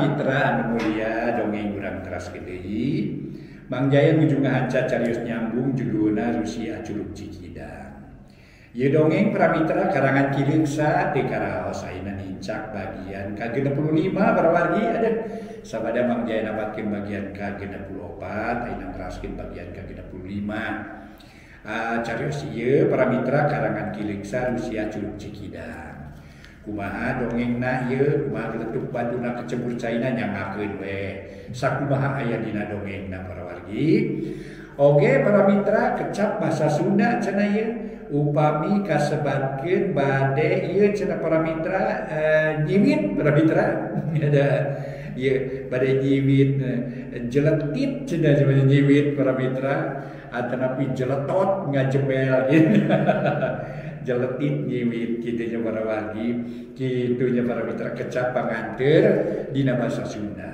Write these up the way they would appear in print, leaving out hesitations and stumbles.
Mitra anu mulia dongeng urang teraskeun deui. Mang Jaya nuju ngahanca carios nyambung judulna Rusia Curug Cikidang. Ieu dongeng para mitra karangan Kileungsa teu karaos ayeuna nincak bagian ka-65 wargi ada sabada Mang Jaya nabatkeun bagian ka-64 ayeuna teraskeun bagian ka-65. Carios ieu para mitra karangan Kileungsa Rusia Curug Cikidang. Kumaha dongengna ieu kumaha letuk batuna kecebur caina nyangakeun we sakumaha aya dina dongengna para wargi. Oge para mitra kecap bahasa Sunda cenah ieu upami kasebatkeun bade ieu cenah para mitra nyiwit para mitra ada ieu bade nyiwit jeletit cenah nyiwit para mitra atanapi jeletot ngajebel jeletit nyiwit kitu para wargi kitu para mitra kecap panganteur dina basa Sunda.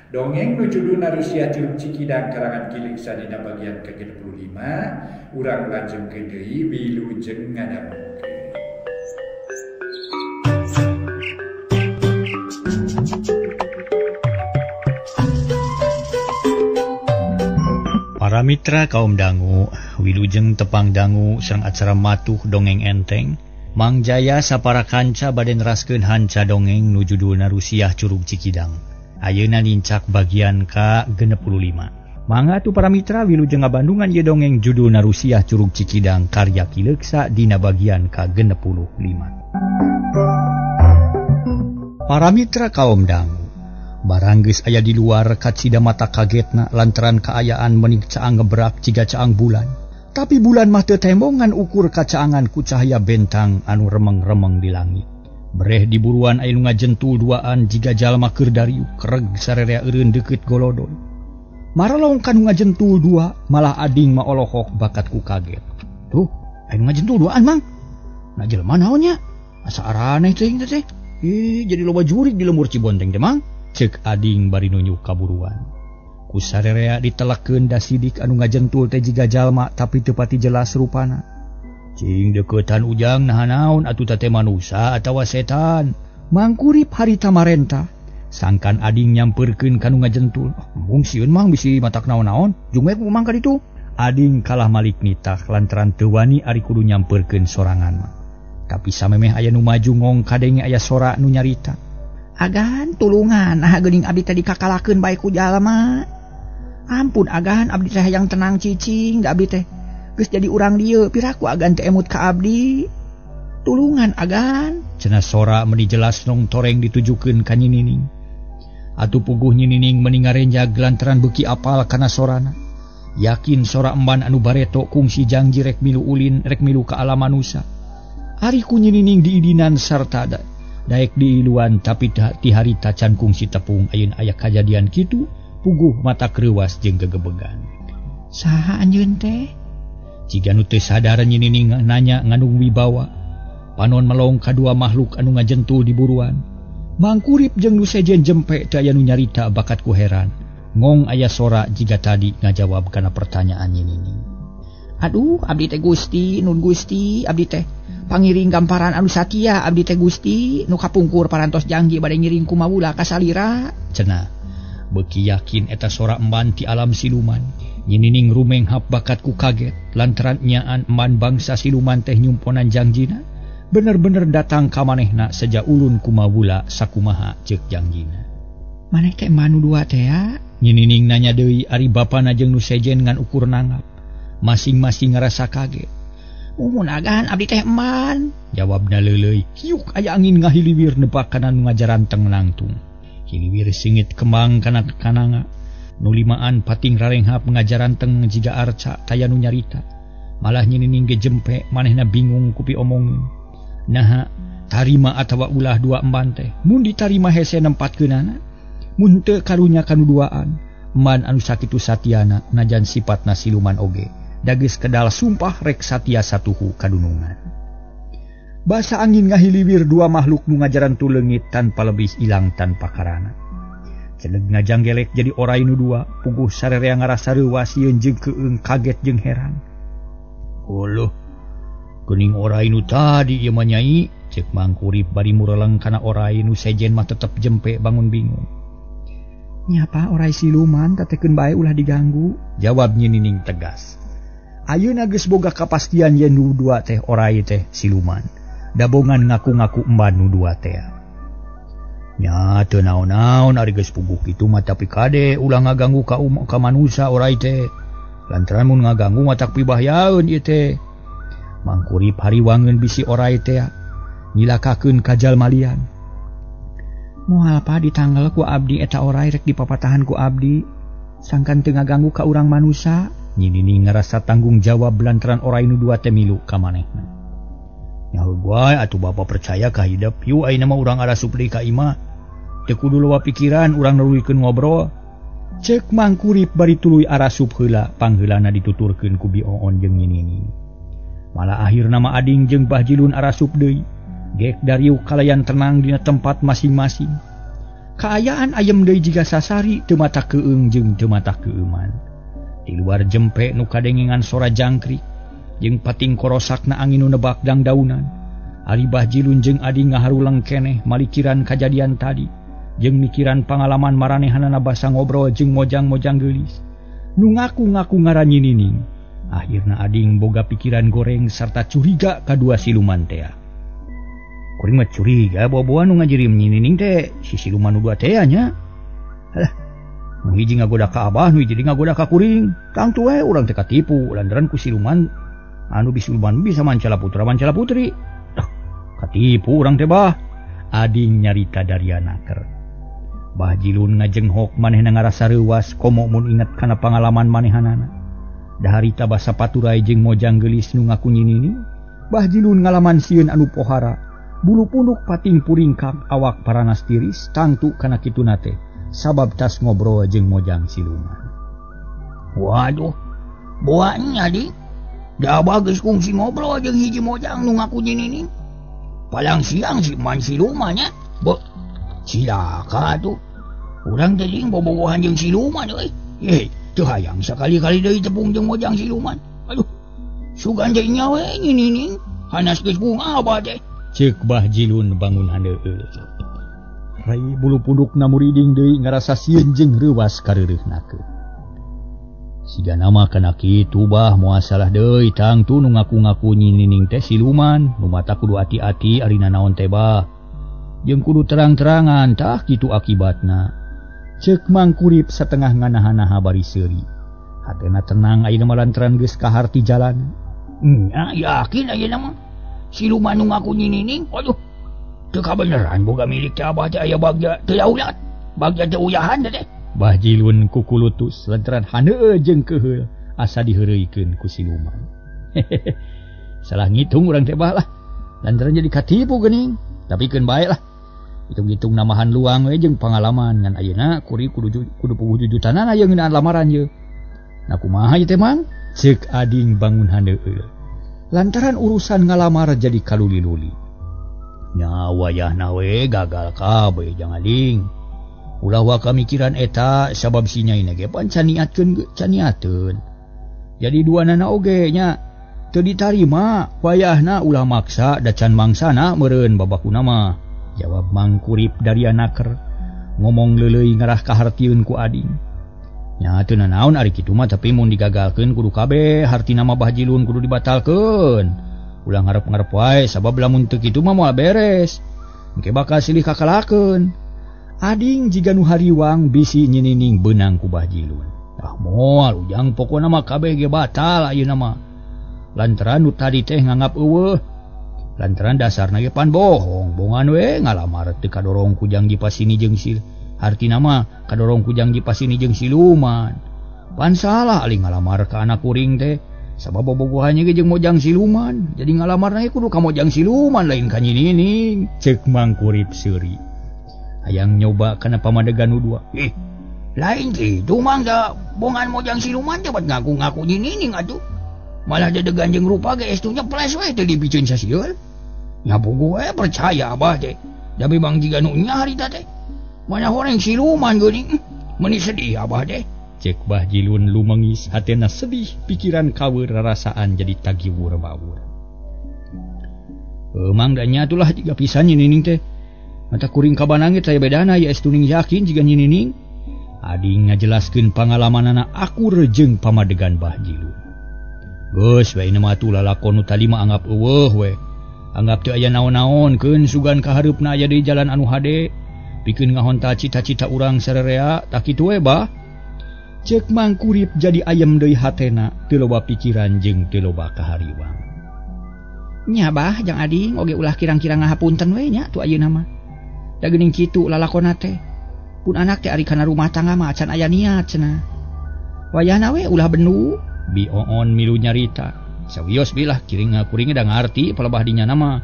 Dongeng nu judulna Rusia Curug Cikidang karangan Kileungsa dina bagian ke-65 urang lajengkeun deui wilujeng ngadangkeun. Para mitra kaum dangu, wilujeng tepang dangu sareng acara matuh dongeng enteng, Mang Jaya sapara kanca bade neraskeun hanca dongeng nu judulna Rusia Curug Cikidang. Ayeuna nincak bagian ka-65. Mangga tu para mitra wilujeng ngabandungan ieu dongeng judulna Rusia Curug Cikidang karya Kileungsa dina bagian ka-65. Para mitra kaum dangu, barang geus aya di luar kacida mata kagetna lantaran kaayaan mening caang ngebrak ciga caang bulan. Tapi bulan mah teu tembongan ukur kacaangan ku cahaya bentang anu remeng-remeng di langit. Breh diburuan aya nu ngajentul duaan jiga jalma keur dariuk kereg sarerea eureun deukeut golodon. Maralong kanu ngajentul dua malah ading mah olohok bakat ku kaget. Tuh, aya nu ngajentul duaan mang. Na jelema naon nya? Asa araneh teuing teh. Jadi loba jurig di lembur Cibonteng teh mang. Ceuk ading bari nunjuk kaburuan. Ku sarerea ditelekeun da sidik anu ngajentul teh jiga jalma tapi teu pati jelas rupana. Cing deukeutan ujang naha naon atuh teh manusa atawa setan. Mangkurip harita marentah. Sangkan ading nyampeurkeun kanu ngajentul. Mung sieun mang bisi matak naon-naon, jungwe ku mangka ditu. Ading kalah malik nitah lantaran teu wani ari kudu nyampeurkeun sorangan mah. Tapi samemeh aya nu maju ngong kadenge aya sora nu nyarita. Agan tulungan nah geuning abdi teh dikakalakeun bae ku jalma. Ampun agan abdi teh hayang tenang cicing da abdi teh. Geus jadi urang dieu piraku agan teh emut ka abdi. Tulungan agan. Cenah sora meuni jelas nong toreng ditujukeun ka Nyi Nining. Atuh puguh Nyi Nining meuni ngarenjag lantaran beuki apal kana sorana. Yakin sora emban anu bareto kungsi janji rek milu ulin rek milu ka alam manusa. Ari ku Nyi Nining diidinan sarta daek diiluan tapi ti harita can kungsi tepung ayeuna aya kajadian kitu puguh mata kreuwas jeung gegebegan. Saha anjeun teh? Jiga nu teu sadar Nyi Nining nanya ngandung wibawa. Panon melong kadua makhluk anu ngajentul di buruan. Mangkurip jeung nu sejen jempe teu aya nu nyarita bakat ku heran. Ngong aya sora jiga tadi ngajawab kana pertanyaan Nyi Nining. Aduh, abdi teh Gusti, nun Gusti, abdi teh pangiring gamparan anu sakia, abdi teh Gusti, nu kapungkur parantos janji bade ngiring kumawula ka salira. Cenah, beuki yakin eta sora emban ti alam siluman. Nyi Nining rumenghap bakat ku kaget lantaran nyaan emban bangsa siluman teh nyumponan jangjina. Bener-bener datang ka manehna saja ulun kumawula sakumaha ceuk jangjina. Maneh teh emban nu dua teh ya? Nyi Nining nanya deui ari bapana jeung nu sejen ngan ukur nangap. Masing-masing ngarasa kaget. Mumun agan abdi teh emban. Jawabna leuleuy. Hiuk aya angin ngahiliwir nebak kana nu ngajaranteng nangtung. Hiliwir singit kembang kana kananga. Nu limaan pating rarenghap ngajaranteng jiga arca taya nu nyarita. Malah Nyi Nining ge jempe manehna bingung kupi omongin. Naha tarima atawa ulah dua emban teh. Mun ditarima hese nempatkeunana. Mun teu karunya kanu duaan. Emban anu sakitu satiana najan sifatna siluman oge. Dageus kedal sumpah rek satia satuhu kadunungan. Basa angin ngahiliwir dua makhluk nu ngajarantul leungit tanpa lebih ilang tanpa karana. Ceneg ngajanggelek jadi orai nu dua, puguh sarerea ngarasa reuwas sieun jeung keung kaget jeung heran. Uluh, geuning orai nu tadi ieu mah nyai, ceuk Mangkurip bari mureleng kana orai nu sejen mah tetep jempe bangun bingung. Nyapa orai siluman tatekeun bae ulah diganggu, jawab Nyi Nining tegas. Ayeuna geus boga kapastian yen nu dua teh orai teh siluman. Dabongan ngaku-ngaku emban nu dua teh. Nya teu naon-naon ari geus puguh kitu mah tapi kade ulah ngaganggu ka manusia orai teh. Lantaran mun ngaganggu mah tak pibahyaeun ieu teh. Mangkurip hariwangeun bisi orai teh. Nyilakakeun ka jalmalian. Moal apa ditanggal ku abdi eta orai rek dipapatahan ku abdi. Sangkan teu ngaganggu ka urang manusia. Nyi Nining ngerasa tanggung jawab lantaran orai nu dua teh milu ka manehna. Nyaho bae atuh bapa percaya ka hidup yu ayeuna mah urang arasup deui ka imah. Teu kudu loba pikiran urang naluykeun ngobrol. Ceuk Mangkurip bari tuluy arasup heula pangheulana dituturkeun ku Bioon jeung Nyi Nining. Malah akhirna mah ading jeung Bah Jilun arasup deui. Gek dariu kalayan tenang dina tempat masing-masing. Kaayaan ayem deui jiga sasari teu mata keueung jeung teu mata keueuman. Di luar jempe nu kadengengan sora jangkrik jeung pating korosakna angin nu nebak dangdaunan. Ari Bah Jilun jeung Adi ngaharulang keneh malikiran kajadian tadi jeung mikiran pangalaman maranehanana basa ngobrol jeung mojang-mojang geulis. Nu ngaku-ngaku ngaran Nyi Nining. Akhirna ading boga pikiran goreng sarta curiga kadua siluman teh. Kuring mah curiga boa-boa nu ngajirim Nyi Nining teh si siluman nu dua teh nya. Alah, nu hiji ngagoda ka Abah, nu hiji ngagoda ka kuring. Tangtu we urang teh katipu lantaran ku siluman anu bisiluman bisa mancala putra mancala putri. Tah, katipu urang teh Bah. Ading nyarita darianaker. Bah Jilun ngajenghok manehna ngarasa reuwas komo mun inget kana pangalaman manehanana. Daharita basa paturai jeung mojang geulis nu ngaku Nyi Nining. Bah Jilun ngalaman sieun anu pohara. Bulu punduk pating puringkak awak paranas tiris tangtu kana kituna teh sabab tas ngobrol jeung mojang siluman. Waduh, boanya di. Da bagus kungsi ngobrol jeung hiji mojang nu ngaku Nyi Nining. Palang siang si man siluman nya. Cilaka tuh. Urang teh jeung bobogohan jeung siluman euy. Teu hayang sakali-kali deui tepung jeung mojang siluman. Aduh. Sugan teh nya we Nyi Nining. Hanas geus bunga apa teh? Ceuk Bah Jilun bangun handeueul. Rai bulu pundukna muriding deui ngarasa sieun jeung reuwas kareureuhnakeun. Siga nama kana kitu Bah moal salah deui tangtu nu ngaku-ngaku Nyi Nining teh siluman, nu mata kudu ati-ati arina naon teh Bah. Jeung kudu terang-terangan tah kitu akibatna. Ceuk Mangkurip satengah nganaha-naha bari seuri. Hatena tenang ayeuna mah lantaran geus kaharti jalan. Nya yakin ayeuna mah siluman nu ngaku Nyi Nining, aduh, teu kabeneran boga milik teh Abah teh aya bagja teu yaulad, bagja teh uyahan teh. Bah Jilun kukulutus lantaran handeueul jeung keheul asa diheureuykeun ku siluman. Salah ngitung urang teh Bah lah, lantaran jadi katipu geuning, tapi keun bae lah. Hitung-hitung namahan luang we jeung pangalaman ngan ayeuna kuring kudu puguh jujutanana aya ngeunaan lamaran ye. Nah kumaha ieu teh Mang? Ceuk ading bangun handeueul. Lantaran urusan ngalamar jadi kaluli-luli. Nya wayahna we gagal kabeh jang ading. Ulah wa kamikiran eta sabab si nyai ge pan caniateun. Jadi duanana oge nya teu ditarima, wayahna ulah maksa da can mangsana meureun babakuna mah. Jawab Mangkurip darianaker. Ngomong leuleuy ngarah kahartieun ku ading. Nya teu nanaon ari kitu mah tapi mun digagalkeun kudu kabeh hartina mah Bah Jilun kudu dibatalkeun. Ulah ngarep-ngarep wae sabab lamun teu kitu mah moal beres. Engke bakal silih kakalakeun. Ading jiga nu hariwang bisi Nyi Nining beunang ku Bah Jilun. Tah moal ujang pokona mah kabeh ge batal ayeuna mah. Lantaran nu tadi teh nganggap eueuh. Lantaran dasarna ge pan bohong, bongan we ngalamar teu kadorong ku janji pasini jeung sil. Hartina mah kadorong ku janji pasini jeung siluman. Pan salah ali ngalamar ka anak kuring teh. Sabab bobogohannya ge jeung mojang siluman. Jadi ngalamarna ge kudu ka mojang siluman lain ka Nyi Nining. Ceuk Mangkurip seuri. Hayang nyoba kana pamadegan nu dua. Lain kitu mah da bongan mojang siluman teh bat ngaku-ngaku Nyi Nining atuh. Malah dedegan jeung rupa ge estunya ples we teu dibicieun sasieun. Nya bogo we percaya Abah teh. Da memang jiga nu nya harita teh. Mana horeng siluman geuning. Meuni sedih Abah teh. Cek Bah Jilun lumengis hatena sedih, pikiran kaweur rarasaan jadi tagiwur bawur. Emang da nya atulah jiga pisan Nyi Nining teh. Mata kuring kabanang ge taya bedana ya estuning yakin jiga Nyi Nining. Ading ngajelaskeun pangalamanana akur jeung pamadegan Bah Jilun. Geus bae nama atuh lalakon nu tadi mah anggap eueuh we. Anggap teu aya naon-naon keun sugan ka hareupna aya di jalan anu hade. Pikeun ngahonta cita-cita urang sarerea tak kitu we Bah. Cek Mang Kurip jadi ayem deui hatena, teu loba pikiran jeung teu loba kahariwang. Nya Bah jang ading oge ulah kirang-kirang ngahapunten we nya tu ayeuna mah. Da geuning kitu lalakonna teh. Pun anak teh ari kana rumah tangga mah acan aya niat cenah. Wayahna we ulah benu. Bi Oon milu nyarita. Sawios bilah kiring ngakuring da ngarti palebah dinya nama.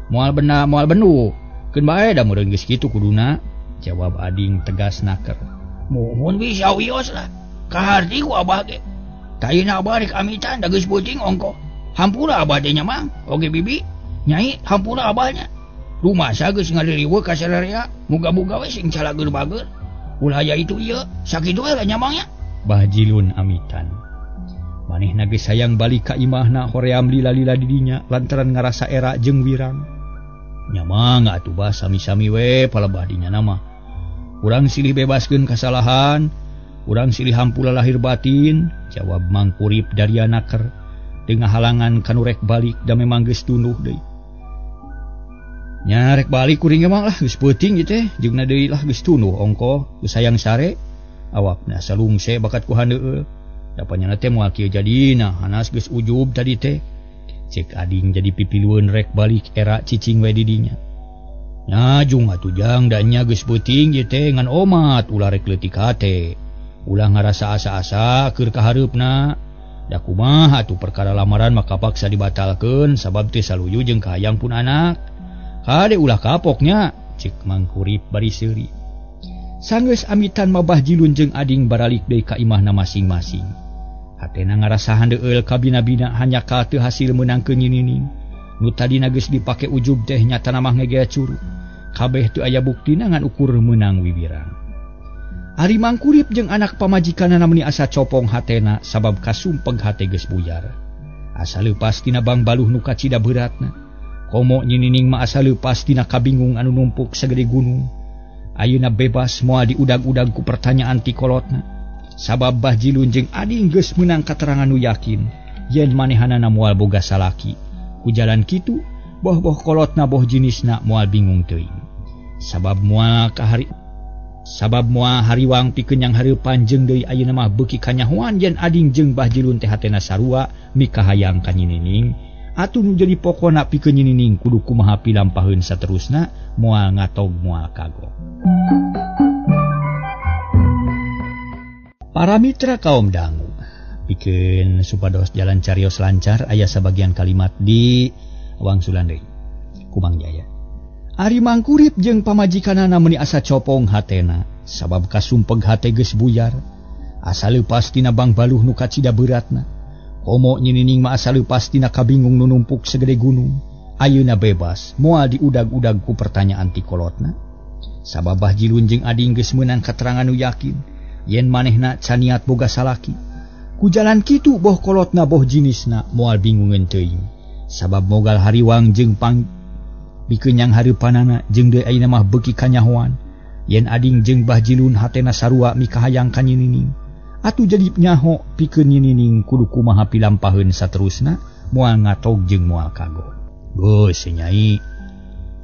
Moal benu. Keun bae da meureun geus kitu kuduna. Jawab ading tegas naker. Mohon bisa wios lah. Kaharti ku abah ge. Tayina abah rek amitan da geus beuting ongko. Hampura abah teh nya mang. Oge bibi. Nyai hampura abahnya. Rumasa geus ngaririweuh ka sararea. Muga-muga we sing calageun bageun. Ulah aya itu ieu. Sakitu we nya mangnya. Bah Jilun amitan. Manehna geus sayang balik ka imahna hoream lila-lila di dinya lantaran ngarasa era jeung wirang. Nya mah atuh Bah sami-sami we palebah dinya nama. Urang silih bebaskeun kasalahan, urang silih hampura lahir batin, jawab Mang Kurip dari anaker. Tengah halangan kanu rek balik da memang geus tunduh deui. Nya rek balik kuring emang lah geus peuting ieu teh, jeung deui lah geus tunduh ongko geus sayang sare. Awakna salungse bakat ku handeueul. Dapanya teh moal kieu jadina, hanas geus ujub tadi teh. Cek ading jadi pipilueun rek balik era cicing we di dinya. Nya jung atuh jang dan nya geus peuting ieu teh ngan omat ulah rek leutik hate. Ulah ngarasa asa-asa keur ka hareupna. Da kumaha atuh perkara lamaran maka paksa dibatalkeun sabab teu saluyu jeung kahayang pun anak. Kade ulah kapoknya, cek Mang Kurip bari seuri. Sanggeus amitan mabah Jilun jeung ading baralik deui ka imahna masing-masing. Hatena ngarasa handeueul ka bina-bina hanya ka teu hasil meunangkeun nyinining. Nu tadina geus dipake ujub teh nyatana mah ngegea curu. Kabeh teu aya buktina ngan ukur meunang wiwirang. Ari Mang Kurip jeung anak pamajikanna meuni asa copong hatena sabab kasumpeg hate geus buyar. Asa leupas tina bang baluh nu kacida beuratna. Komo nyinining mah asa leupas tina kabingung anu numpuk sagede gunung. Ayeuna bebas moal diudag-udag ku pertanyaan ti kolotna. Sabab Bah Jilun jeung ading geus meunang katerangan nu yakin yen manehanana moal boga salaki. Ku jalan kitu boh-boh kolotna boh jinisna moal bingung teuing. Sabab moal hariwang pikeun yang hareupan jeung deui ayeuna mah beuki kanyahoan yen ading jeung Bah Jilun teh hatena sarua mikahayang ka nyinining. Atuh nu jadi pokona pikeun nyinining kudu kumaha pilampaheun saterusna moal ngatog moal kagok. Para mitra kaum dangu, pikeun supados jalan carios lancar aya sabagian kalimat di wangsulan deui ku Mang Jaya. Ari Mang Kurip jeung pamajikanana meuni asa copong hatena sabab kasumpeg hate geus buyar. Asa leupas tina bang baluh nu kacida beuratna. Komo nyinining mah asa leupas tina kabingung nu numpuk sagede gunung. Ayeuna bebas moal diudag-udag ku pertanyaan ti kolotna. Sabab Bah Jilun jeung ading geus meunang katerangan nu yakin yen manehna caniat boga salaki. Ku jalan kitu boh kolotna boh jinisna moal bingungeun teuing. Sabab mogal hariwang jeung pikeun yang hareupanana jeung deui ayeuna mah beuki kanyahoan yen ading jeung Bah Jilun hatena sarua mikahayang ka nyinining. Atuh jadi nyaho pikeun nyinining kudu kumaha pilampaheun saterusna moal ngatog jeung moal kagok. Geus Nyai.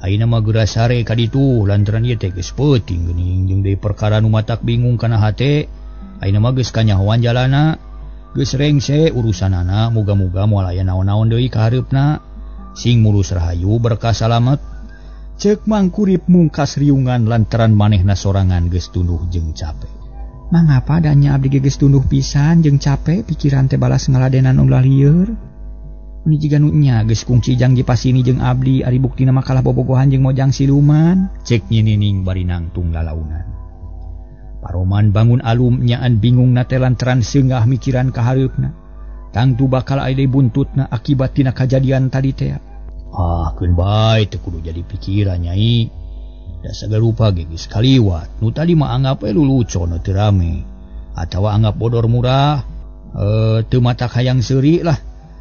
Ayeuna mah geura sare ka ditu lantaran ieu teh geus peuting geuning jeung deui perkara nu matak bingung kana hate. Ayeuna mah geus kanyahoan jalana, geus rengse urusanana, muga-muga moal aya naon-naon deui ka hareupna. Sing mulus rahayu berkah salamet. Ceuk Mang Kurip mungkas riungan lantaran manehna sorangan geus tunduh jeung capek. Mangapa danya abdi geus tunduh pisan jeung capek pikiran teh balas ngaladenan ulah lieur. Ini jiga nu nya geus kungsi jang dipasini jeung abdi ari buktina mah kalah bobogohan jeung mojang siluman, cek nyinining bari nangtung lalaunan. Paroman bangun alum nyaan bingung na teh lantaran seunggah mikiran ka hareupna. Tangtu bakal aya buntutna akibat tina kajadian tadi teh. Keun bae teu kudu jadi pikiran Nyai. Da sagarupa ge geus kaliwat. Nu tadi mah anggap we lulucon teu rame. Atawa anggap bodor murah. Teu matak hayang seuri lah.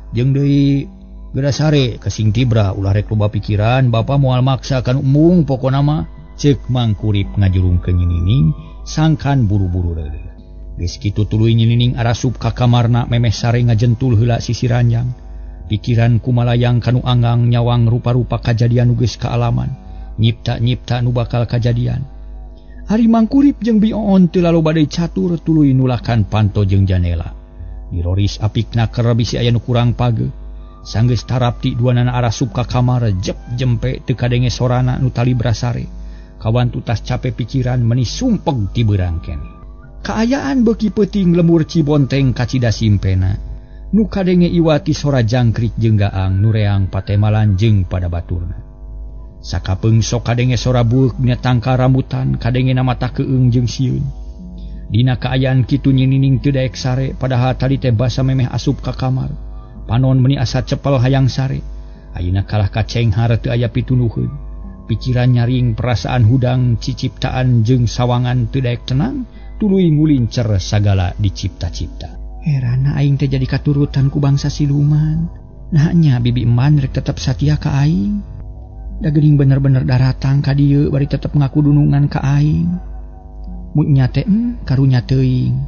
Jeung deui geura sare ka sing tibra ulah rek loba pikiran bapa moal maksa kan umung pokona mah, ceuk Mang Kurip ngajurungkeun nyinining sangkan buru-buru deuleu. Geus kitu tuluy nyinining arasup ka kamarna memeh sare ngajentul heula sisi ranjang. Pikiran kumalayang kanu anggang nyawang rupa-rupa kajadian nu geus kaalaman, nyipta-nyipta nu bakal kajadian. Hari mangkurip jeung Bioon teu laloba deui catur tuluy nulakan panto jeung janela. Diroris apikna keur bisi aya nu kurang page. Sanggeus tarap ti duanana arasup ka kamar jep jempe teu kadenge sorana nu tali brasare. Kawan tutas cape pikiran meni sumpeg ti beurang keneh. Kaayaan beuki peuting lemur Cibonteng kacida simpena. Nu kadenge iwati sora jangkrik jeung gaang nu reang patemalan jeung pada baturna. Sakapeung sok kadenge sora bueuk dina tangka rambutan kadenge na mata keueung jeung sieun. Dina kaayaan kitu nyinining teu daek sare padahal tadi teh basa memeh asup ka kamar. Panon meni asa cepel hayang sare. Ayeuna kalah kacenghar teu aya pitunuheun. Pikiran nyaring perasaan hudang ciciptaan jeung sawangan teu daek tenang tuluy ngulincer sagala dicipta-cipta. Herana aing teh jadi katurutan ku bangsa siluman. Nah nya bibi eman rek tetep satia ka aing. Da geuning bener-bener daratang ka dieu bari tetep ngaku dunungan ka aing. Mun nya teh karunya teuing.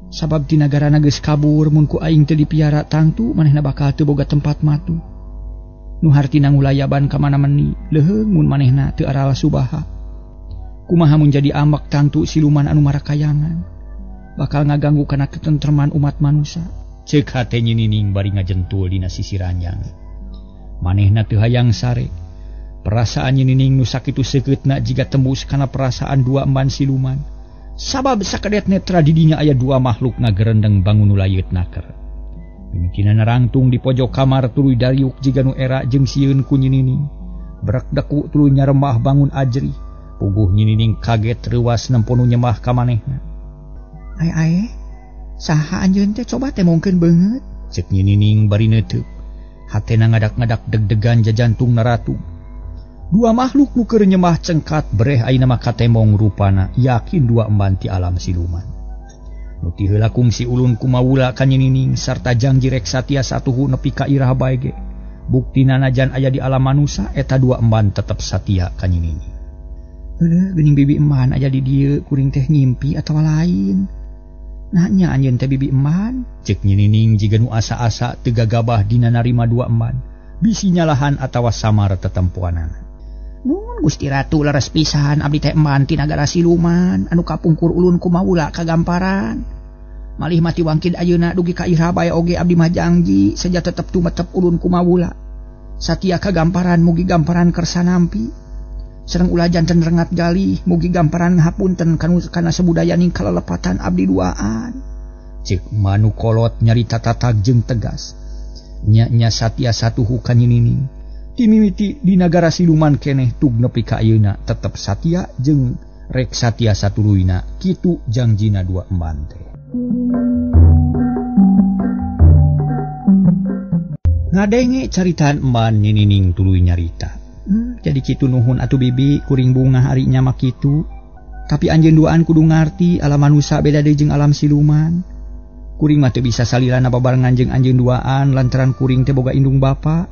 Sabab di nagarana geus kabur mun ku aing teu dipiara tangtu manehna bakal teu boga tempat matu. Nu hartina ngulayaban ka mana-mani leuheung mun manehna teu aral subaha. Kumaha mun jadi ambak tangtu siluman anu marakayangan bakal ngaganggu kana ketentreman umat manusia. Ceuk hate nyinining bari ngajentul dina sisi ranjang. Manehna teu hayang sare. Perasaan nyinining nu sakitu seukeutna jiga tembus kana perasaan dua emban siluman. Sabab sakadet netra di dinya aya dua makhluk ngagerendeng bangun nu layeut naker. Mimikina narangtung di pojok kamar tuluy dariuk jiga nu era jeung sieun ku nyinining. Berak deku tuluy nyarembah bangun ajri. Puguh nyinining kaget reuwas nemponu nyemah ka manehna. Ae, saha anjeun teh coba teh mungkin beungeut. Ceuk nyinining bari neuteuk. Hatena ngadak-ngadak deg-degan jajantung naratu. Dua makhluk nu keur nyemah cengkat bereh ayeuna mah katemong rupana yakin dua emban ti alam siluman. Nu ti heula kungsi ulun kumaula ka nyinining sarta janji rek satia satuhu nepi ka irah bae ge. Buktina najan aya di alam manusia eta dua emban tetep satia ka nyinining. Heuleuh geuning bibi eman aya di dieu kuring teh ngimpi atawa lain. Nah nya anjeun teh bibi eman, ceuk nyinining jiga nu asa-asa teu gagabah dina narima dua emban. Bisi nyalahan atawa samar tetempuanana. Nun Gusti Ratu leres pisan abdi teh eman ti nagara siluman anu kapungkur ulun kumaula kagamparan. Malih mati wangkid ayeuna dugi ka irah bae oge abdi mah janji saja tetep tumetep ulun kumaula. Satia kagamparan mugi gamparan kersa nampi. Sareng ulah janten rengat galih mugi gamparan ngahapunten kana sebudayaning kalelepatan abdi duaan. Ceuk manu kolot nyarita tatag jeung tegas. Nya satia satuhu ka nyinining. Ti mimiti di nagara siluman keneh tug nepi ka ayeuna tetep satia jeung rek satia satuluyna kitu jangjina dua emban teh. Ngadenge caritaan emban nyinining tuluy nyarita. Jadi kitu nuhun atuh bibi kuring bunga hari nya mah kitu. Tapi anjeun duaan kudu ngarti alam manusia beda deui jeung alam siluman. Kuring mah teu bisa salilana babarengan jeung anjeun duaan lantaran kuring teh boga indung bapa.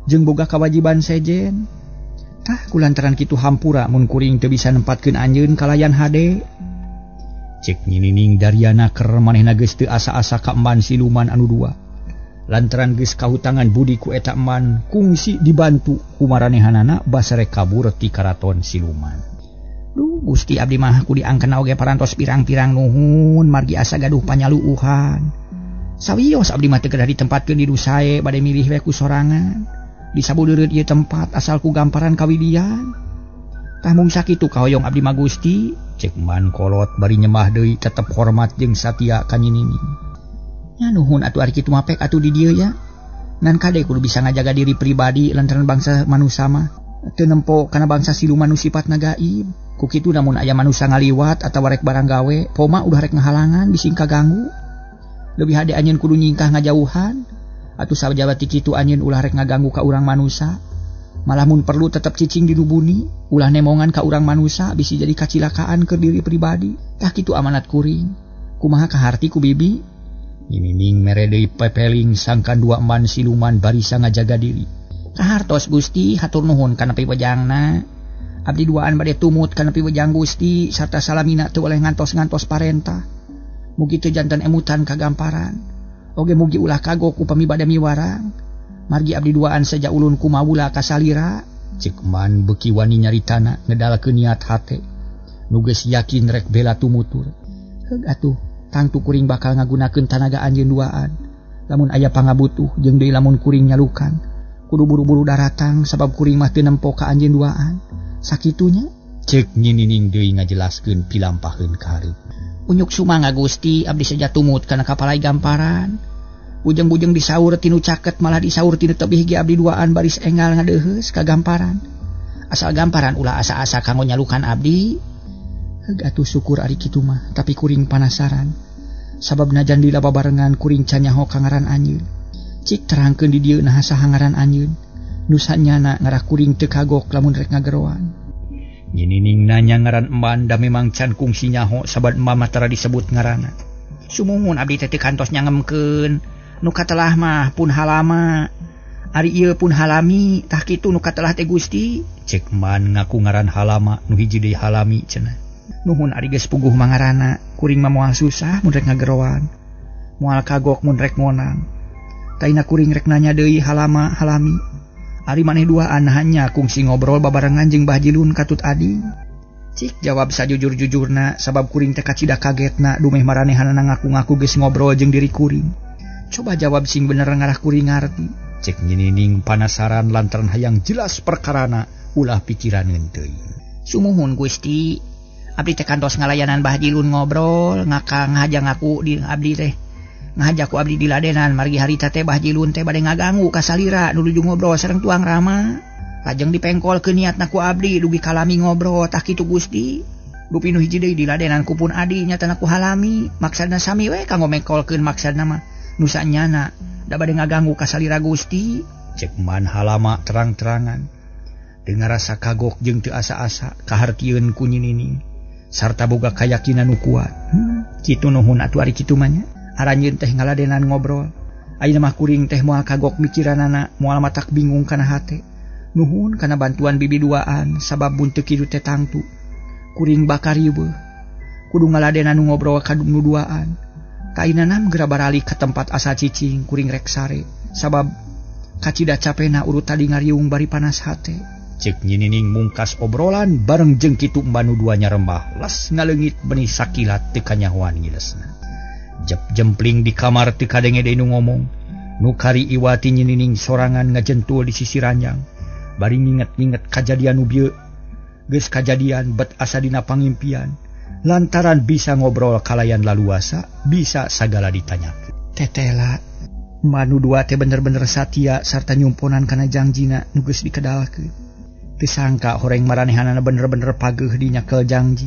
Jeung boga kawajiban sejen. Tah kulantaran kitu hampura mun kuring teu bisa nempatkeun anjeun kalayan hade. Cek nyinining Daryana keur manehna geus teu asa-asa ka emban siluman anu dua. Lantaran geus kahutangan budi ku eta emban kungsi dibantu ku maranehanana basare kabur ti karaton siluman. Duh Gusti abdi mah ku diangkeuna oge parantos pirang-pirang nuhun margi asa gaduh panyaluuhan. Sawios abdi mah teu kedah ditempatkeun di dusae bade milih we ku sorangan. Di sabudeureut ieu tempat asal ku gamparan kawidian. Tah mung sakitu kahoyong abdi mah Gusti, cek man kolot bari nyembah deui tetep hormat jeung satia ka nyinining. Nya nuhun atuh ari kitu mah pek atuh di dieu ya. Ngan kade kudu bisa ngajaga diri pribadi lantaran bangsa manusia mah teu nempo kana bangsa siluman nu sifatna gaib. Ku kitu namun aya manusia ngaliwat atawa rek barang gawe, poma udah rek ngahalangan bising kaganggu. Leuwih hade anjeun kudu nyingkah ngajauhan. Atuh sajabat ti kitu anjeun ulah rek ngaganggu ka urang manusia. Malah mun perlu tetep cicing dilubuni, ulah nemongan ka urang manusia bisi jadi kacilakaan ke diri pribadi. Tah kitu amanat kuring. Kumaha kaharti ku bibi? Nyinining mere deui pepeling sangkan dua emban siluman barisa ngajaga diri. Kahartos Gusti hatur nuhun kana piwajangna. Abdi duaan bade tumut kana piwejang Gusti sarta salamina teu oleh ngantos-ngantos parentah. Mugi teu janten emutan kagamparan. Oge mugi ulah kagok upami bade miwarang. Margi abdi duaan saja ulun kumawula kasalira. Cek man beki wani nyaritana ngedalakeun niat hate. Nu geus yakin rek bela tumutur. Heug atuh, tangtu kuring bakal ngagunakeun tanaga anjeun duaan. Lamun aya pangabutuh jeung deui lamun kuring nyalukan, kudu buru-buru daratang sabab kuring mah teu nempo ka anjeun duaan. Sakitunya cek Nyinining deui ngajelaskeun pilampaheun ka hareup. Unyuk sumangga Gusti, abdi saja tumut kana kapalai gamparan. Bujeng-bujeng disaur tinu caket malah disaur tinu tebih ge abdi duaan baris enggal ngadeuheus ka gamparan. Asal gamparan ulah asa-asa kanggo nyalukan abdi. Heug atuh syukur ari kitu mah, tapi kuring panasaran. Sabab najan dila babarengan kuring can nyaho ka ngaran anjeun. Cik terangkeun di dieu naha saha ngaran anjeun. Nu sanyana ngarah kuring teu kagok lamun rek ngageroan. Nyinining nanya ngaran emban da memang can kungsi nyaho sabab emban mah tara disebut ngaranna. Sumuhun abdi teh kantos nyangemkeun. Nu katelah mah pun halama. Ari ieu pun halami, tah kitu nu katelah teh Gusti. Cek emban ngaku ngaran halama, nu hiji deui halami cenah. Nuhun ari geus puguh mangarana, kuring mah moal susah mun rek ngageroan. Moal kagok mun rek ngonang. Taina kuring rek nanya deui halama halami. Ari maneh duaan hanya kungsi ngobrol babarengan jeung Bah Jilun katut adi. Cik jawab sajujur-jujurna sabab kuring teh kacida kagetna dumeh maranehanna ngaku-ngaku geus ngobrol jeung diri kuring. Coba jawab sing bener ngarah kuring ngarti. Cek Nyinining panasaran lantaran hayang jelas perkarana ulah pikiraneun teuing. Sumuhun Gusti, abdi teh kantos ngalayanan Bah Jilun ngobrol ngajang aku di abdi teh. Ngajak ku abdi diladenan margi harita teh Bah Jilun teh bade ngaganggu ka salira nu nuju ngobrol sareng tuang rama. Lajeng dipengkolkeun niatna ku abdi dugi kalami ngobrol tah kitu Gusti. Dupi nu hiji deui diladenan ku pun adi nyatana ku halami. Maksudna sami we kanggo mengkolkeun maksudna mah nu sanyana da bade ngaganggu ka salira Gusti. Cek man halama terang-terangan. Dengan rasa kagok jeung teu asa-asa kahartieun ku Nyinining sarta boga kayakinan nu kuat. Kitu nuhun atuh ari kitu mah nya. Aranjeun teh ngaladenan ngobrol. Ayeuna mah kuring teh moal kagok mikiranana, moal matak bingung kana hate. Nuhun kana bantuan bibi duaan sabab mun teu kitu teh tangtu. Kuring bakar ieu. Kudu ngaladenan ngobrol ka nu duaan. Kainanam geura barali ka tempat asa cicing kuring rek sare sabab kacida capena urut tadi ngariung bari panas hate. Cek Nyinining mungkas obrolan bareng jeung kitu emban nu duanya rembah las ngaleungit benih sakilat teu kanyahoan ngilesna. Jempling di kamar teu kadenge deui nu ngomong. Nu kari iwati Nyinining sorangan ngajentul di sisi ranjang. Bari nginget-nginget kajadian nu bieu. Geus kajadian bet asa dina pangimpian. Lantaran bisa ngobrol kalayan laluasa, bisa sagala ditanyakeun. Tetela, manu dua teh bener-bener satia sarta nyumponan kana janjina nu geus dikedalkeun. Teu sangka horeng maranehanana bener-bener pageuh di nyakel janji.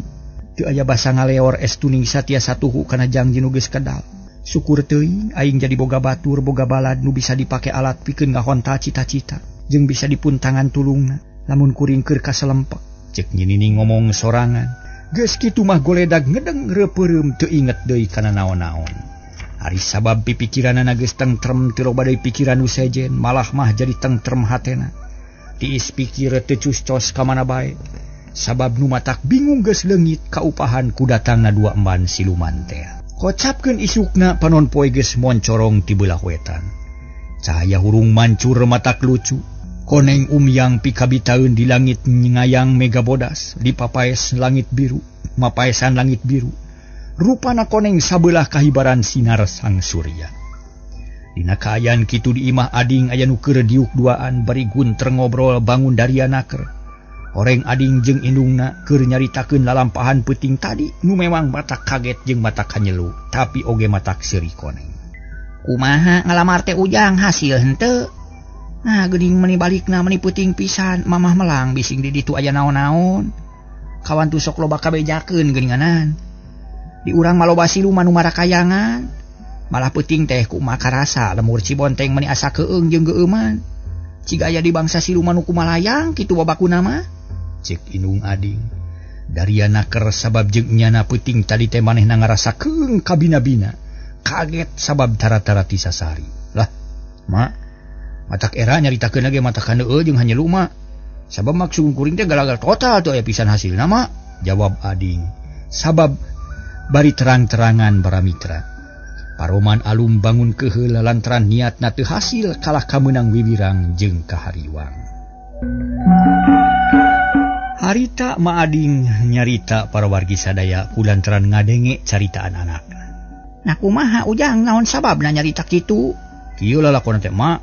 Teu aya basa ngaleor estuning satia satuhu kana janji nu geus kedal. Syukur teuing aing jadi boga batur boga balad nu bisa dipake alat pikeun ngahonta cita-cita jeung bisa dipuntangan tulungna lamun kuring keur kaselempek. Cek Nyinining ngomong sorangan. Geus kitu mah goledag ngedeng reupeureum teu inget deui kana naon-naon. Ari sabab pipikiranna geus tentrem teu loba deui pikiran nu sejen, malah mah jadi tentrem hatena. Tiis pikir teu cuscos ka mana bae. Sabab nu matak bingung geus leungit kaupahan ku datangna dua emban siluman teh. Kocapkeun isukna panon poe geus moncorong ti beulah wetan. Cahaya hurung mancur matak lucu. Koneng umyang pikabitaeun di langit ngayang mega bodas, di papaes langit biru, mapaesan langit biru. Rupana koneng sabelah kahibaran sinar sang surya. Dina kaayaan kitu di imah ading aya nu keur diuk duaan bari gunter ngobrol bangun darianaker. Horeng ading jeung indungna keur nyaritakeun lalampahan peuting tadi nu memang matak kaget jeung matak kanyelu, tapi oge matak seuri koneng. Kumaha ngalamar teh ujang hasil henteu? Nah, geuning meni balikna meni peuting pisan, mamah melang bising di ditu aya naon-naon. Kawan tu sok loba kabejakeun geuninganan. Di urang maloba siluman nu marakayangan. Malah peuting teh kumaha karasa lemur Cibonteng meni asa keung jeung geeuman. Ciga aya di bangsa siluman nu kumalayang kitu babakuna mah. Cek indung ading. Dariana ker sabab jeung nyana peuting tadi teh manehna ngarasa keung kabina-bina. Kaget sabab tara-tara ti sasari. Lah, mak matak era nyaritakeun lagi matakan deui jeung hanyelu mah. Sabab maksud kuring teh galagal total tuh aya pisan hasilna mah. Jawab Ading. Sabab bari terang-terangan para mitra. Paroman alum bangun keheula lantaran niatna teu hasil kalah kameunang Wiwirang jeung Kahariwang. Harita Ma Ading nyarita para wargi sadaya kulantaran ngadenge caritaan anakna. Nah kumaha ujang naon sababna nyarita kitu? Kieu lalakonna teh Ma.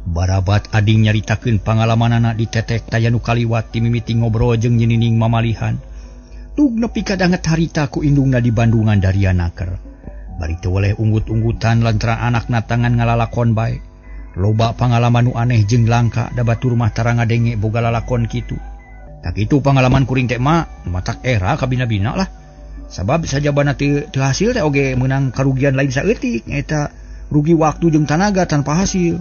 Barabat Ading nyaritakeun pangalamanana di tetek tayanu kaliwat ti mimiti ngobrol jeung nyinining mamalihan. Tug nepi kadanget harita ku indungna di Bandungan Darianaker. Bari teu weleh unggut-unggutan lantaran anakna tangan ngalalakon bae. Loba pangalaman nu aneh jeung langka da batur mah tara ngadenge boga lalakon kitu. Tak itu pengalaman kuring teh mah matak era kabina-bina lah. Sabab sajabana teu hasil teh oge meunang karugian lain saeutik eta rugi waktu jeung tanaga tanpa hasil.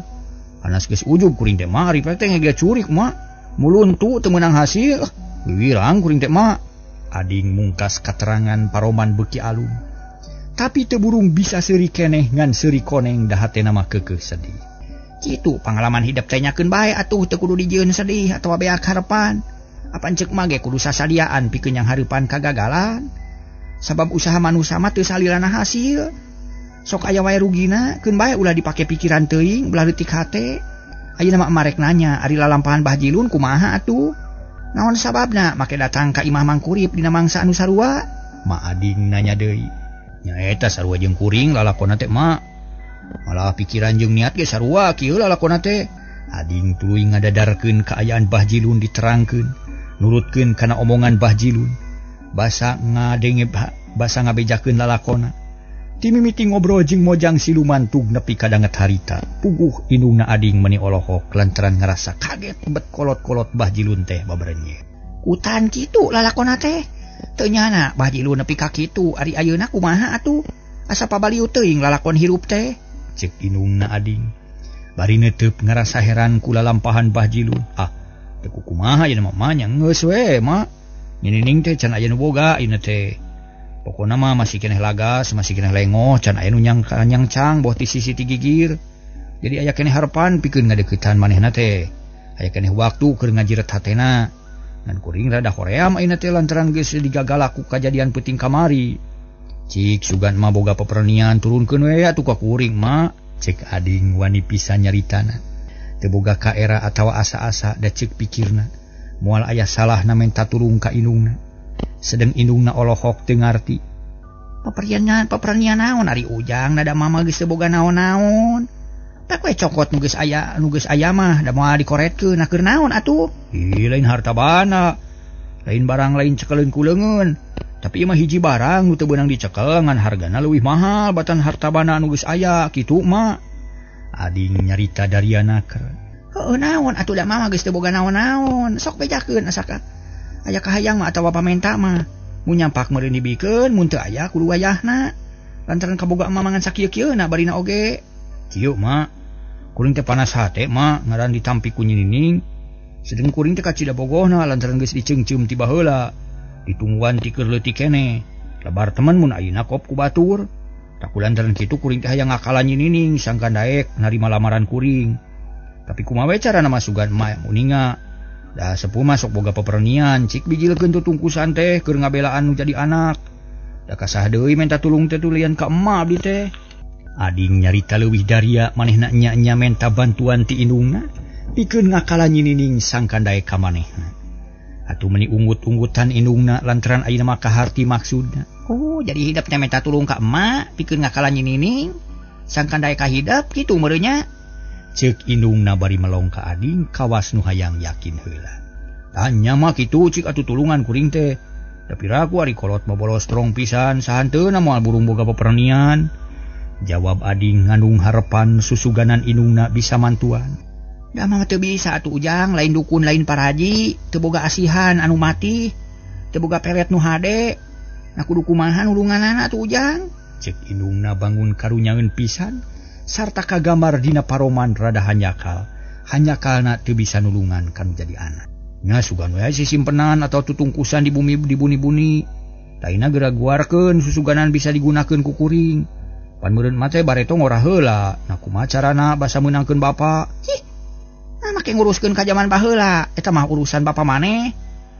Anas geus ujug kuring teh mah ari teh ngege curik mah muluntu teu meunang hasil. Wiwirang kuring teh mah. Ading mungkas katerangan paroman beuki alum. Tapi teu burung bisa seuri keneh ngan seuri koneng da hatena mah keukeuh sedih. Kitu pengalaman hidup teh nyakeun bae atuh teu kudu dijieun sedih atawa beak harepan. Apan ceuk mah ge kudu sasadiaan pikeun yang hareupan kagagalan. Sabab usaha manusia mah teu salilana hasil. Sok aya wae rugina, keun bae ulah dipake pikiran teuing belah leutik hate. Ayeuna mah marek nanya ari lalampahan Bah Jilun kumaha atuh? Naon sababna make datang ka Imah Mangkurip dina mangsa anu sarua? Ma Ading nanya deui. Nya eta sarua jeung kuring lalakonna teh mah. Malah pikiran jeung niat ge sarua kieu lalakonna teh. Ading tuluy ngadadarkeun kaayaan Bah Jilun diterangkeun, nurutkeun kana omongan Bah Jilun. Basa ngabejakeun lalakonna. Ti mimiti ngobrol jeung mojang siluman tug nepi kadanget harita. Puguh indungna Ading meuni olohok lantaran ngarasa kaget bet kolot-kolot Bah Jilun teh baberenye. Utan kitu lalakonna teh. Teu nyana Bah Jilun nepi ka kitu ari ayeuna kumaha atuh? Asa pabaliu teuing lalakon hirup teh. Cek indungna Ading. Bari neuteup ngarasa heran ku lalampahan Bah Jilun. Teu kumaha yeuna mah nya geus we mah. Nyinining teh can aya nu boga ieu teh. Pokona mah masih keneh lagas, masih keneh lengoh, can aya nu nyangcang boh ti sisi ti gigir. Jadi aya keneh harepan pikeun ngadeuketan manehna teh. Aya keneh waktu keur ngajiret hatena. Ngan kuring rada hoream ayeuna teh lantaran geus digagala ku kajadian peuting kamari. Cik sugan mah boga pepernian turunkeun we atuh ka kuring mah. Cek Ading wani pisan nyaritana. Teu boga kaera atawa asa-asa da ceuk pikirna. Moal aya salahna menta tulung ka indungna. Sedeng indungna olohok teu ngarti. Pepernian naon ari ujang nada mama geus teu boga naon-naon. Tak we cokot nu geus aya mah da moal dikoretkeun keur naon atuh? Lain harta bana. Lain barang lain cekeleun ku leungeun. Tapi ieu mah hiji barang nu teu beunang dicekel ngan hargana leuwih mahal batan harta bana nu geus aya kitu mah. Ading nyarita Darianaker. Heueuh naon atuh da mama geus teu boga naon-naon. Sok bejakeun asaka aya kahayang mah atawa pamenta mah. Mun nyampak meureun dibikeun, mun teu aya kudu wayahna. Lantaran kaboga mah mangan sakieu-kieuna barina oge. Kieu mah, kuring teh panas hate mah ngaran ditampi ku nyinining. Sedeng kuring teh kacida bogohna lantaran geus diceungceum ti baheula. Ditungguan ti keur leutik keneh. Lebar temen mun ayeuna kop ku batur. Tak kulantaran kitu kuring teh hayang ngakalan nyinining sangkan daek narima lamaran kuring. Tapi kumaha we carana masugan mah muninga. Da sepuh masuk boga pepernian, cik bijilkeun tutungkusan teh keur ngabelaan nu jadi anak. Da kasah deui menta tulung teh tulian ka emak abdi teh. Ading nyarita leuwih daria manehna nya menta bantuan ti indungna, pikeun ngakalan nyinining sangkan daek ka manehna. Atuh meuni unggut-unggutan indungna lantaran ayeuna mah kaharti maksudna. Oh, jadi hidupnya menta tulung ka emak, pikeun ngakalan nyinining sangkan daek ka hidup kitu meureun nya. Cek indungna bari melong ka Ading kawas nu hayang yakin heula. Tanya mah kitu cik atuh tulungan kuring teh. Tapi ragu ari kolot mah bolos strong pisan sahanteuna moal burung boga pepernian. Jawab Ading ngandung harepan susuganan indungna bisa mantuan. Da mah teu bisa atuh ujang, lain dukun lain paraji, teu boga asihan anu mati, teu boga pelet nu hade. Na kudu kumaha nulunganana atuh ujang? Cek indungna bangun karunyangeun pisan. Sarta kagambar dina paroman rada hanyakalna teu bisa nulungan kan jadi anak. Nya sugan we simpenan atau tutungkusan di buni-buni. Taina geraguarkeun susuganan bisa digunakeun ku kuring. Pan meureun mah teh bareto ngorah heula. Na kumaha carana basa meunangkeun bapa? make nguruskeun ka zaman baheula eta mah urusan bapa maneh.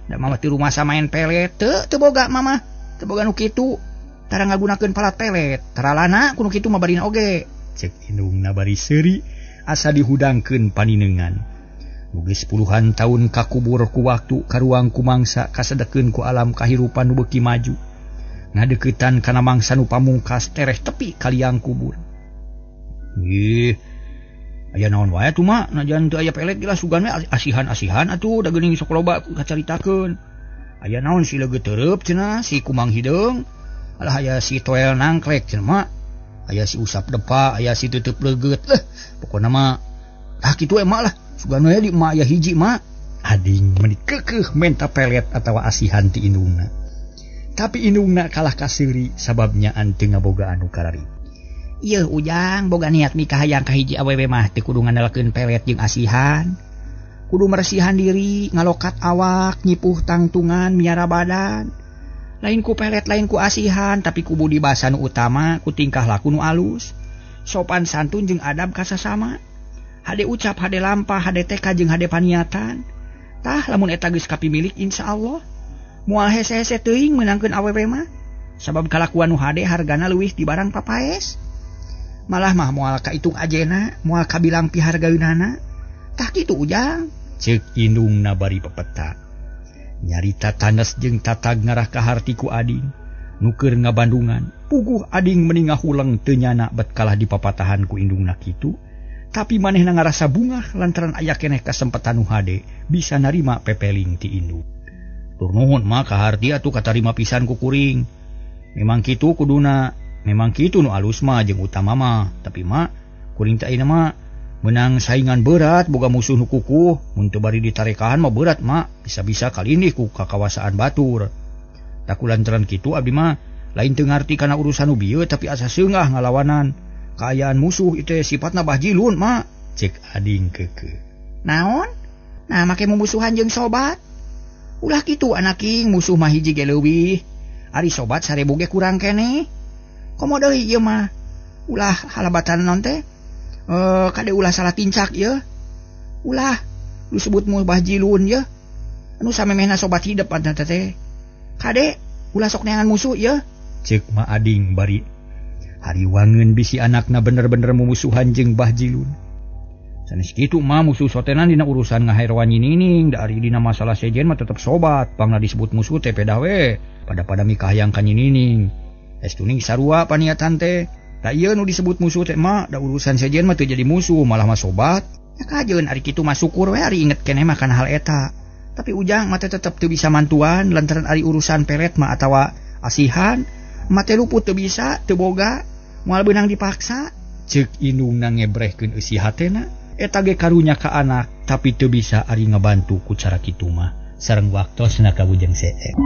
Da mama ti rumah main pelet teu boga mama teu boga nu kitu tara ngagunakeun palat pelet taralana kudu kitu mah barina oge cek indungna bari seuri asa dihudangkeun paninengan. Geus puluhan tahun kakubur ku waktu karuang ku mangsa kasedekeun ku alam kahirupan nu beuki maju. Ngadeukeutan kana mangsa nu pamungkas tereh tepi kaliang kubur. Aya naon wae atuh mak, najan teu aya pelet geus sugan we asihan-asihan atuh da geuning sok loba kacaritakeun. Aya naon si leugeuh teureub cenah si kumang hideung, alah aya si toel nangklek cenah mak. Aya si usap depa, aya si teuteub leugeut. Pokona mah tah kitu emak lah. Sugan we di emak aya hiji mak. Ading meuni keukeuh menta pelet atawa asihan ti indungna. Tapi indungna kalah kaseuri sababnya teu ngaboga anu karari. Ieu Ujang boga niat mikah hayang ka hiji awewe mah teu kudu ngandalkeun pelet jeung asihan. Kudu maresihan diri, ngalokat awak, nyipuh tangtungan, miara badan. Lain ku pelet, lain ku asihan, tapi ku budi basa nu utama, ku tingkah laku nu alus. Sopan santun jeung adab ka sasama. Hade ucap, hade lampah, hade teka jeung hade paniatan. Tah lamun eta geus kapimilik insyaallah moal hese-hese teuing meunangkeun awewe mah. Sabab kalakuan nu hade hargana leuwih ti barang papaes. Malah mah moal kaitung ajena, moal kabilang pihargaeunana. Tah kitu Ujang. Ceuk indungna bari pepeta. Nyarita tanes jeung tatag ngarah ka harti ku ading. Nu keur ngabandungan, puguh ading meuni ngahuleng teu nyana bet kalah dipapatahan ku indungna kitu. Tapi manehna ngarasa bungah lantaran aya keneh kasempatan nu hade bisa narima pepeling ti indung. Tur nuhun mah ka harti atuh katarima pisan ku kuring. Memang kitu kuduna. Memang kitu nu alus mah jeung utama mah, tapi mah kuring teh ayeuna mah menang saingan berat boga musuh nu kukuh, mun teu bari ditarekahan mah berat mah bisa-bisa kalindih ku kakawasaan batur. Da kulantaran kitu abdi mah lain teu ngarti kana urusan nu bieu tapi asa seungah ngalawanan. Kaayaan musuh itu sifatna bahjilun mah, cek ading keukeuh. Naon? Nah make mumusuhan jeung sobat. Ulah kitu anaking musuh mah hiji ge leuwih. Ari sobat 1000 ge kurang keneh. Komo deui ieu mah ulah halabatan naon teh kade ulah salah tincak ieu ulah disebut mu bahjilun ieu anu samemehna sobat hidup anta teh kade ulah sok neangan musuh ieu ceuk ma ading bari hariwangeun bisi anakna bener-bener mumusuhan jeung bahjilun. Sanes kitu mah musuh sotenan dina urusan ngahaeroan nyining da ari dina masalah sejen mah tetep sobat pangna disebut musuh teh peda we pada mikah hayang ka nyining. Estuning sarua paniatan teh. Da ieu nu disebut musuh teh mah da urusan sejen mah teu jadi musuh malah mah sobat. Ya kajeun ari kitu mah syukur we ari inget keneh mah kana hal eta. Tapi Ujang mah teh tetep teu bisa mantuan lantaran ari urusan pelet mah atawa asihan mah teh luput teu bisa teu boga moal beunang dipaksa. Ceuk indungna ngebrehkeun eusi hatena eta ge karunya ka anak tapi teu bisa ari ngabantu ku cara kitu mah. Sareng waktosna ka bujang seek.